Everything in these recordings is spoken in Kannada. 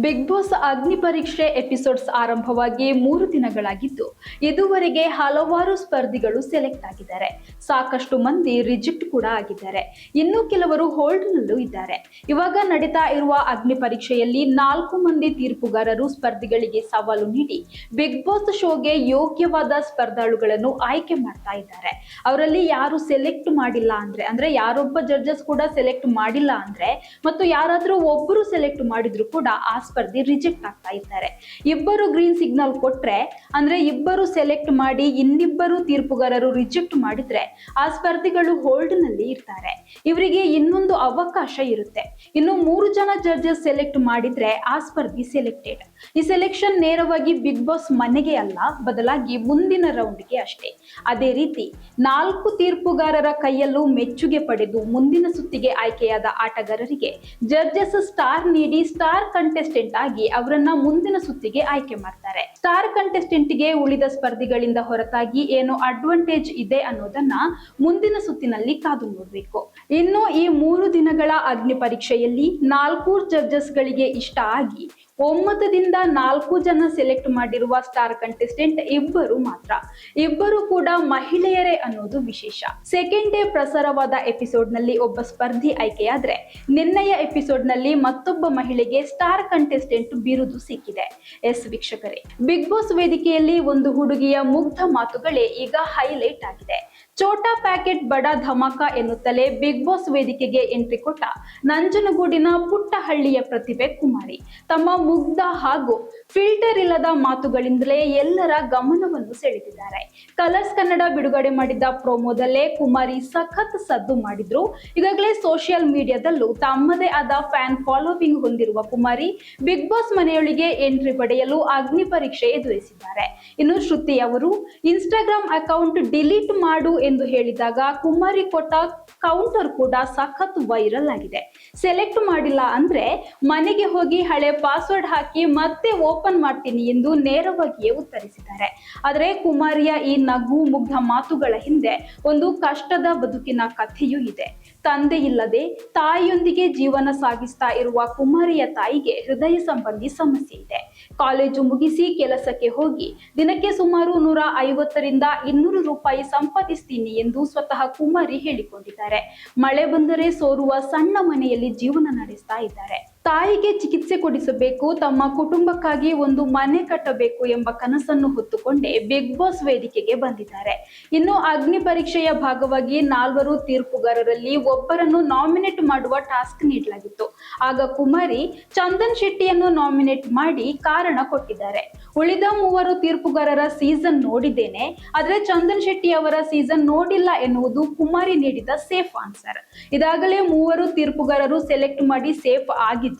ಬಿಗ್ ಬಾಸ್ ಅಗ್ನಿ ಪರೀಕ್ಷೆ ಎಪಿಸೋಡ್ಸ್ ಆರಂಭವಾಗಿ 3 ದಿನಗಳಾಗಿದ್ದು ಇದುವರೆಗೆ ಹಲವಾರು ಸ್ಪರ್ಧಿಗಳು ಸೆಲೆಕ್ಟ್ ಆಗಿದ್ದಾರೆ. ಸಾಕಷ್ಟು ಮಂದಿ ರಿಜೆಕ್ಟ್ ಕೂಡ ಆಗಿದ್ದಾರೆ. ಇನ್ನು ಕೆಲವರು ಹೋಲ್ಡ್ ನಲ್ಲೂ ಇದ್ದಾರೆ. ಇವಾಗ ನಡೀತಾ ಇರುವ ಅಗ್ನಿ ಪರೀಕ್ಷೆಯಲ್ಲಿ 4 ಮಂದಿ ತೀರ್ಪುಗಾರರು ಸ್ಪರ್ಧಿಗಳಿಗೆ ಸವಾಲು ನೀಡಿ ಬಿಗ್ ಬಾಸ್ ಶೋಗೆ ಯೋಗ್ಯವಾದ ಸ್ಪರ್ಧಾಳುಗಳನ್ನು ಆಯ್ಕೆ ಮಾಡ್ತಾ ಇದ್ದಾರೆ. ಅವರಲ್ಲಿ ಯಾರು ಸೆಲೆಕ್ಟ್ ಮಾಡಿಲ್ಲ ಅಂದ್ರೆ ಯಾರೊಬ್ಬ ಜಡ್ಜಸ್ ಕೂಡ ಸೆಲೆಕ್ಟ್ ಮಾಡಿಲ್ಲ ಅಂದ್ರೆ ಮತ್ತು ಯಾರಾದ್ರೂ ಒಬ್ಬರು ಸೆಲೆಕ್ಟ್ ಮಾಡಿದ್ರು ಕೂಡ ಆ ಸ್ಪರ್ಧಿ ರಿಜೆಕ್ಟ್ ಆಗ್ತಾ ಇದ್ದಾರೆ. ಇಬ್ಬರು ಗ್ರೀನ್ ಸಿಗ್ನಲ್ ಕೊಟ್ರೆ ಅಂದ್ರೆ ಇಬ್ಬರು ಸೆಲೆಕ್ಟ್ ಮಾಡಿ ಇನ್ನಿಬ್ಬರು ತೀರ್ಪುಗಾರರು ರಿಜೆಕ್ಟ್ ಮಾಡಿದ್ರೆ ಆ ಸ್ಪರ್ಧಿಗಳು ಹೋಲ್ಡ್ ನಲ್ಲಿ ಇರ್ತಾರೆ. ಇವರಿಗೆ ಇನ್ನೊಂದು ಅವಕಾಶ ಇರುತ್ತೆ. ಇನ್ನು 3 ಜನ ಜಡ್ಜಸ್ ಸೆಲೆಕ್ಟ್ ಮಾಡಿದ್ರೆ ಆ ಸ್ಪರ್ಧಿ ಸೆಲೆಕ್ಟೆಡ್. ಈ ಸೆಲೆಕ್ಷನ್ ನೇರವಾಗಿ ಬಿಗ್ ಬಾಸ್ ಮನೆಗೆ ಅಲ್ಲ, ಬದಲಾಗಿ ಮುಂದಿನ ರೌಂಡ್ಗೆ ಅಷ್ಟೇ. ಅದೇ ರೀತಿ 4 ತೀರ್ಪುಗಾರರ ಕೈಯಲ್ಲೂ ಮೆಚ್ಚುಗೆ ಪಡೆದು ಮುಂದಿನ ಸುತ್ತಿಗೆ ಆಯ್ಕೆಯಾದ ಆಟಗಾರರಿಗೆ ಜಡ್ಜಸ್ ಸ್ಟಾರ್ ನೀಡಿ ಸ್ಟಾರ್ ಕಂಟೆಸ್ಟೆಂಟ್ ಆಗಿ ಅವರನ್ನ ಮುಂದಿನ ಸುತ್ತಿಗೆ ಆಯ್ಕೆ ಮಾಡ್ತಾರೆ. ಸ್ಟಾರ್ ಕಂಟೆಸ್ಟೆಂಟ್ ಗೆ ಉಳಿದ ಸ್ಪರ್ಧಿಗಳಿಂದ ಹೊರತಾಗಿ ಏನು ಅಡ್ವಾಂಟೇಜ್ ಇದೆ ಅನ್ನೋದನ್ನ ಮುಂದಿನ ಸುತ್ತಿನಲ್ಲಿ ಕಾದು ನೋಡಬೇಕು. ಇನ್ನು ಈ 3 ದಿನಗಳ ಅಗ್ನಿ ಪರೀಕ್ಷೆಯಲ್ಲಿ 4 ಜಡ್ಜಸ್ ಗಳಿಗೆ ಇಷ್ಟ ಆಗಿ ಒಮ್ಮತದಿಂದ 4 ಜನ ಸೆಲೆಕ್ಟ್ ಮಾಡಿರುವ ಸ್ಟಾರ್ ಕಂಟೆಸ್ಟೆಂಟ್ ಇಬ್ಬರು ಮಾತ್ರ. ಇಬ್ಬರು ಕೂಡ ಮಹಿಳೆಯರೇ ಅನ್ನೋದು ವಿಶೇಷ. ಸೆಕೆಂಡ್ ಡೇ ಪ್ರಸಾರವಾದ ಎಪಿಸೋಡ್ ನಲ್ಲಿ ಒಬ್ಬ ಸ್ಪರ್ಧಿ ಆಯ್ಕೆಯಾದ್ರೆ ನಿನ್ನೆಯ ಎಪಿಸೋಡ್ ನಲ್ಲಿ ಮತ್ತೊಬ್ಬ ಮಹಿಳೆಗೆ ಸ್ಟಾರ್ ಕಂಟೆಸ್ಟೆಂಟ್ ಬಿರುದು ಸಿಕ್ಕಿದೆ. ಎಸ್ ವೀಕ್ಷಕರೇ, ಬಿಗ್ ಬಾಸ್ ವೇದಿಕೆಯಲ್ಲಿ ಒಂದು ಹುಡುಗಿಯ ಮುಗ್ಧ ಮಾತುಗಳೇ ಈಗ ಹೈಲೈಟ್ ಆಗಿದೆ. ಛೋಟಾ ಪ್ಯಾಕೆಟ್ ಬಡ ಧಮಾಕ ಎನ್ನುತ್ತಲೇ ಬಿಗ್ ಬಾಸ್ ವೇದಿಕೆಗೆ ಎಂಟ್ರಿ ಕೊಟ್ಟ ನಂಜನಗೂಡಿನ ಪುಟ್ಟಹಳ್ಳಿಯ ಪ್ರತಿಭೆ ಕುಮಾರಿ ತಮ್ಮ ಮುಗ್ಧ ಹಾಗೂ ಫಿಲ್ಟರ್ ಇಲ್ಲದ ಮಾತುಗಳಿಂದಲೇ ಎಲ್ಲರ ಗಮನವನ್ನು ಸೆಳೆದಿದ್ದಾರೆ. ಕಲರ್ಸ್ ಕನ್ನಡ ಬಿಡುಗಡೆ ಮಾಡಿದ್ದ ಪ್ರೋಮೋದಲ್ಲೇ ಕುಮಾರಿ ಸಖತ್ ಸದ್ದು ಮಾಡಿದ್ರು. ಈಗಾಗಲೇ ಸೋಷಿಯಲ್ ಮೀಡಿಯಾದಲ್ಲೂ ತಮ್ಮದೇ ಆದ ಫ್ಯಾನ್ ಫಾಲೋವಿಂಗ್ ಹೊಂದಿರುವ ಕುಮಾರಿ ಬಿಗ್ ಬಾಸ್ ಮನೆಯೊಳಗೆ ಎಂಟ್ರಿ ಪಡೆಯಲು ಅಗ್ನಿ ಪರೀಕ್ಷೆ ಎದುರಿಸಿದ್ದಾರೆ. ಇನ್ನು ಶ್ರುತಿ ಅವರು ಇನ್ಸ್ಟಾಗ್ರಾಮ್ ಅಕೌಂಟ್ ಡಿಲೀಟ್ ಮಾಡು ಎಂದು ಹೇಳಿದಾಗ ಕುಮಾರಿ ಕೊಟ್ಟ ಕೌಂಟರ್ ಕೂಡ ಸಖತ್ ವೈರಲ್ ಆಗಿದೆ. ಸೆಲೆಕ್ಟ್ ಮಾಡಿಲ್ಲ ಅಂದ್ರೆ ಮನೆಗೆ ಹೋಗಿ ಹಳೆ ಪಾಸ್ವರ್ಡ್ ಹಾಕಿ ಮತ್ತೆ ಓಪನ್ ಮಾಡ್ತೀನಿ ಎಂದು ನೇರವಾಗಿಯೇ ಉತ್ತರಿಸಿದ್ದಾರೆ. ಆದರೆ ಕುಮಾರಿಯ ಈ ನಗು ಮುಗ್ಧ ಮಾತುಗಳ ಹಿಂದೆ ಒಂದು ಕಷ್ಟದ ಬದುಕಿನ ಕಥೆಯೂ ಇದೆ. ತಂದೆ ಇಲ್ಲದೆ ತಾಯಿಯೊಂದಿಗೆ ಜೀವನ ಸಾಗಿಸ್ತಾ ಇರುವ ಕುಮಾರಿಯ ತಾಯಿಗೆ ಹೃದಯ ಸಂಬಂಧಿ ಸಮಸ್ಯೆ ಇದೆ. ಕಾಲೇಜು ಮುಗಿಸಿ ಕೆಲಸಕ್ಕೆ ಹೋಗಿ ದಿನಕ್ಕೆ ಸುಮಾರು 150 ರಿಂದ 200 ರೂಪಾಯಿ ಸಂಪಾದಿಸ್ತೀನಿ ಎಂದು ಸ್ವತಃ ಕುಮಾರಿ ಹೇಳಿಕೊಂಡಿದ್ದಾರೆ. ಮಳೆ ಬಂದರೆ ಸೋರುವ ಸಣ್ಣ ಮನೆಯಲ್ಲಿ ಜೀವನ ನಡೆಸ್ತಾ ಇದ್ದಾರೆ. ತಾಯಿಗೆ ಚಿಕಿತ್ಸೆ ಕೊಡಿಸಬೇಕು, ತಮ್ಮ ಕುಟುಂಬಕ್ಕಾಗಿ ಒಂದು ಮನೆ ಕಟ್ಟಬೇಕು ಎಂಬ ಕನಸನ್ನು ಹೊತ್ತುಕೊಂಡೇ ಬಿಗ್ ಬಾಸ್ ವೇದಿಕೆಗೆ ಬಂದಿದ್ದಾರೆ. ಇನ್ನು ಅಗ್ನಿ ಪರೀಕ್ಷೆಯ ಭಾಗವಾಗಿ 4 ತೀರ್ಪುಗಾರರಲ್ಲಿ ಒಬ್ಬರನ್ನು ನಾಮಿನೇಟ್ ಮಾಡುವ ಟಾಸ್ಕ್ ನೀಡಲಾಗಿತ್ತು. ಆಗ ಕುಮಾರಿ ಚಂದನ್ ಶೆಟ್ಟಿಯನ್ನು ನಾಮಿನೇಟ್ ಮಾಡಿ ಕಾರಣ ಕೊಟ್ಟಿದ್ದಾರೆ. ಉಳಿದ 3 ತೀರ್ಪುಗಾರರ ಸೀಸನ್ ನೋಡಿದ್ದೇನೆ, ಆದ್ರೆ ಚಂದನ್ ಶೆಟ್ಟಿ ಅವರ ಸೀಸನ್ ನೋಡಿಲ್ಲ ಎನ್ನುವುದು ಕುಮಾರಿ ನೀಡಿದ ಸೇಫ್ ಆನ್ಸರ್. ಇದಾಗಲೇ 3 ತೀರ್ಪುಗಾರರು ಸೆಲೆಕ್ಟ್ ಮಾಡಿ ಸೇಫ್ ಆಗಿದ್ದು,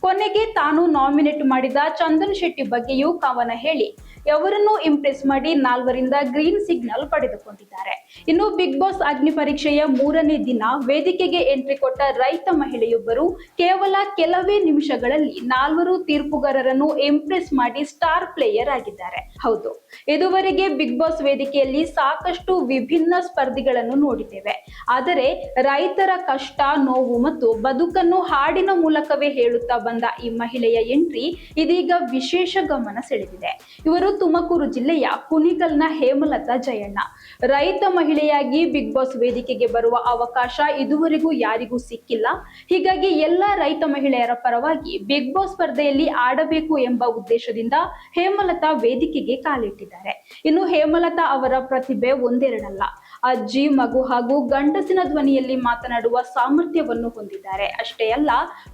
ಕೊನೆಗೆ ತಾನು ನಾಮಿನೇಟ್ ಮಾಡಿದ ಚಂದನ್ ಶೆಟ್ಟಿ ಬಗ್ಗೆಯೂ ಕವನ ಹೇಳಿ ಅವರನ್ನು ಇಂಪ್ರೆಸ್ ಮಾಡಿ 4 ರಿಂದ ಗ್ರೀನ್ ಸಿಗ್ನಲ್ ಪಡೆದುಕೊಂಡಿದ್ದಾರೆ. ಇನ್ನು ಬಿಗ್ ಬಾಸ್ ಅಗ್ನಿ ಪರೀಕ್ಷೆಯ 3ನೇ ದಿನ ವೇದಿಕೆಗೆ ಎಂಟ್ರಿ ಕೊಟ್ಟ ರೈತ ಮಹಿಳೆಯೊಬ್ಬರು ಕೇವಲ ಕೆಲವೇ ನಿಮಿಷಗಳಲ್ಲಿ 4 ತೀರ್ಪುಗಾರರನ್ನು ಇಂಪ್ರೆಸ್ ಮಾಡಿ ಸ್ಟಾರ್ ಪ್ಲೇಯರ್ ಆಗಿದ್ದಾರೆ. ಹೌದು, ಇದುವರೆಗೆ ಬಿಗ್ ಬಾಸ್ ವೇದಿಕೆಯಲ್ಲಿ ಸಾಕಷ್ಟು ವಿಭಿನ್ನ ಸ್ಪರ್ಧಿಗಳನ್ನು ನೋಡಿದ್ದೇವೆ. ಆದರೆ ರೈತರ ಕಷ್ಟ, ನೋವು ಮತ್ತು ಬದುಕನ್ನು ಹಾಡಿನ ಮೂಲಕವೇ ಹೇಳುತ್ತಾ ಬಂದ ಈ ಮಹಿಳೆಯ ಎಂಟ್ರಿ ಇದೀಗ ವಿಶೇಷ ಗಮನ ಸೆಳೆದಿದೆ. ಇವರು ತುಮಕೂರು ಜಿಲ್ಲೆಯ ಕುಣಿಗಲ್ನ ಹೇಮಲತಾ ಜಯಣ್ಣ. ರೈತ ಮಹಿಳೆಯಾಗಿ ಬಿಗ್ ಬಾಸ್ ವೇದಿಕೆಗೆ ಬರುವ ಅವಕಾಶ ಇದುವರೆಗೂ ಯಾರಿಗೂ ಸಿಕ್ಕಿಲ್ಲ. ಹೀಗಾಗಿ ಎಲ್ಲ ರೈತ ಮಹಿಳೆಯರ ಪರವಾಗಿ ಬಿಗ್ ಬಾಸ್ ಸ್ಪರ್ಧೆಯಲ್ಲಿ ಆಡಬೇಕು ಎಂಬ ಉದ್ದೇಶದಿಂದ ಹೇಮಲತಾ ವೇದಿಕೆಗೆ ಕಾಲಿಟ್ಟಿದ್ದಾರೆ. ಇನ್ನು ಹೇಮಲತಾ ಅವರ ಪ್ರತಿಭೆ ಒಂದೆರಡಲ್ಲ. ಅಜ್ಜಿ, ಮಗು ಹಾಗೂ ಗಂಡಸಿನ ಧ್ವನಿಯಲ್ಲಿ ಮಾತನಾಡುವ ಸಾಮರ್ಥ್ಯವನ್ನು ಹೊಂದಿದ್ದಾರೆ. ಅಷ್ಟೇ ಅಲ್ಲ,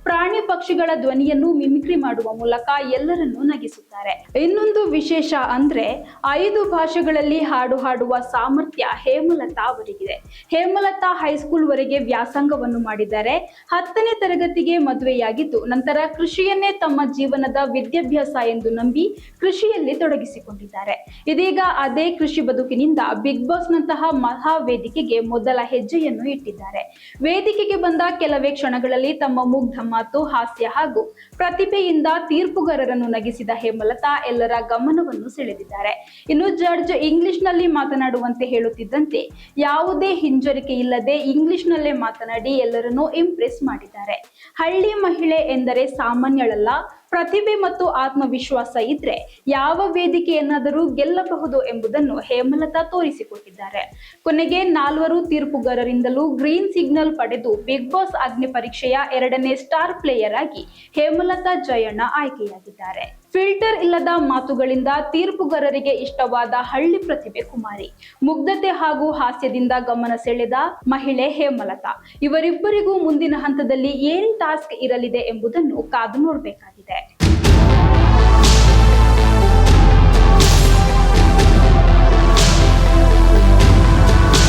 ಪ್ರಾಣಿ ಪಕ್ಷಿಗಳ ಧ್ವನಿಯನ್ನು ಮಿಮಿಕ್ರಿ ಮಾಡುವ ಮೂಲಕ ಎಲ್ಲರನ್ನೂ ನಗಿಸುತ್ತಾರೆ. ಇನ್ನೊಂದು ವಿಶೇಷ ಅಂದ್ರೆ 5 ಭಾಷೆಗಳಲ್ಲಿ ಹಾಡು ಹಾಡುವ ಸಾಮರ್ಥ್ಯ ಹೇಮಲತಾ ಅವರಿಗಿದೆ. ಹೇಮಲತಾ ಹೈಸ್ಕೂಲ್ ವರೆಗೆ ವ್ಯಾಸಂಗವನ್ನು ಮಾಡಿದ್ದಾರೆ. 10ನೇ ತರಗತಿಗೆ ಮದುವೆಯಾಗಿದ್ದು ನಂತರ ಕೃಷಿಯನ್ನೇ ತಮ್ಮ ಜೀವನದ ವಿದ್ಯಾಭ್ಯಾಸ ಎಂದು ನಂಬಿ ಕೃಷಿಯಲ್ಲಿ ತೊಡಗಿಸಿಕೊಂಡಿದ್ದಾರೆ. ಇದೀಗ ಅದೇ ಕೃಷಿ ಬದುಕಿನಿಂದ ಬಿಗ್ ಬಾಸ್ ನಂತಹ ಮಹಾ ವೇದಿಕೆಗೆ ಮೊದಲ ಹೆಜ್ಜೆಯನ್ನು ಇಟ್ಟಿದ್ದಾರೆ. ವೇದಿಕೆಗೆ ಬಂದ ಕೆಲವೇ ಕ್ಷಣಗಳಲ್ಲಿ ತಮ್ಮ ಮುಗ್ಧ ಮಾತು, ಹಾಸ್ಯ ಹಾಗೂ ಪ್ರತಿಭೆಯಿಂದ ತೀರ್ಪುಗಾರರನ್ನು ನಗಿಸಿದ ಹೇಮಲತಾ ಎಲ್ಲರ ಗಮನವನ್ನು ಸೆಳೆದಿದ್ದಾರೆ. ಇನ್ನು ಜಡ್ಜ್ ಇಂಗ್ಲಿಷ್ ನಲ್ಲಿ ಮಾತನಾಡುವಂತೆ ಹೇಳುತ್ತಿದ್ದಂತೆ ಯಾವುದೇ ಹಿಂಜರಿಕೆ ಇಲ್ಲದೆ ಇಂಗ್ಲಿಷ್ ನಲ್ಲೇ ಮಾತನಾಡಿ ಎಲ್ಲರನ್ನೂ ಇಂಪ್ರೆಸ್ ಮಾಡಿದ್ದಾರೆ. ಹಳ್ಳಿ ಮಹಿಳೆ ಎಂದರೆ ಸಾಮಾನ್ಯಳಲ್ಲ, ಪ್ರತಿಭೆ ಮತ್ತು ಆತ್ಮವಿಶ್ವಾಸ ಇದ್ರೆ ಯಾವ ವೇದಿಕೆಯನ್ನಾದರೂ ಗೆಲ್ಲಬಹುದು ಎಂಬುದನ್ನು ಹೇಮಲತಾ ತೋರಿಸಿಕೊಟ್ಟಿದ್ದಾರೆ. ಕೊನೆಗೆ 4 ತೀರ್ಪುಗಾರರಿಂದಲೂ ಗ್ರೀನ್ ಸಿಗ್ನಲ್ ಪಡೆದು ಬಿಗ್ ಬಾಸ್ ಅಗ್ನಿ ಪರೀಕ್ಷೆಯ 2ನೇ ಸ್ಟಾರ್ ಪ್ಲೇಯರ್ ಆಗಿ ಹೇಮಲತಾ ಜಯಣ್ಣ ಆಯ್ಕೆಯಾಗಿದ್ದಾರೆ. ಫಿಲ್ಟರ್ ಇಲ್ಲದ ಮಾತುಗಳಿಂದ ತೀರ್ಪುಗಾರರಿಗೆ ಇಷ್ಟವಾದ ಹಳ್ಳಿ ಪ್ರತಿಭೆ ಕುಮಾರಿ. ಮುಗ್ಧತೆ ಹಾಗೂ ಹಾಸ್ಯದಿಂದ ಗಮನ ಸೆಳೆದ ಮಹಿಳೆ ಹೇಮಲತಾ. ಇವರಿಬ್ಬರಿಗೂ ಮುಂದಿನ ಹಂತದಲ್ಲಿ ಏನ್ ಟಾಸ್ಕ್ ಇರಲಿದೆ ಎಂಬುದನ್ನು ಕಾದು ನೋಡಬೇಕಾಗಿದೆ.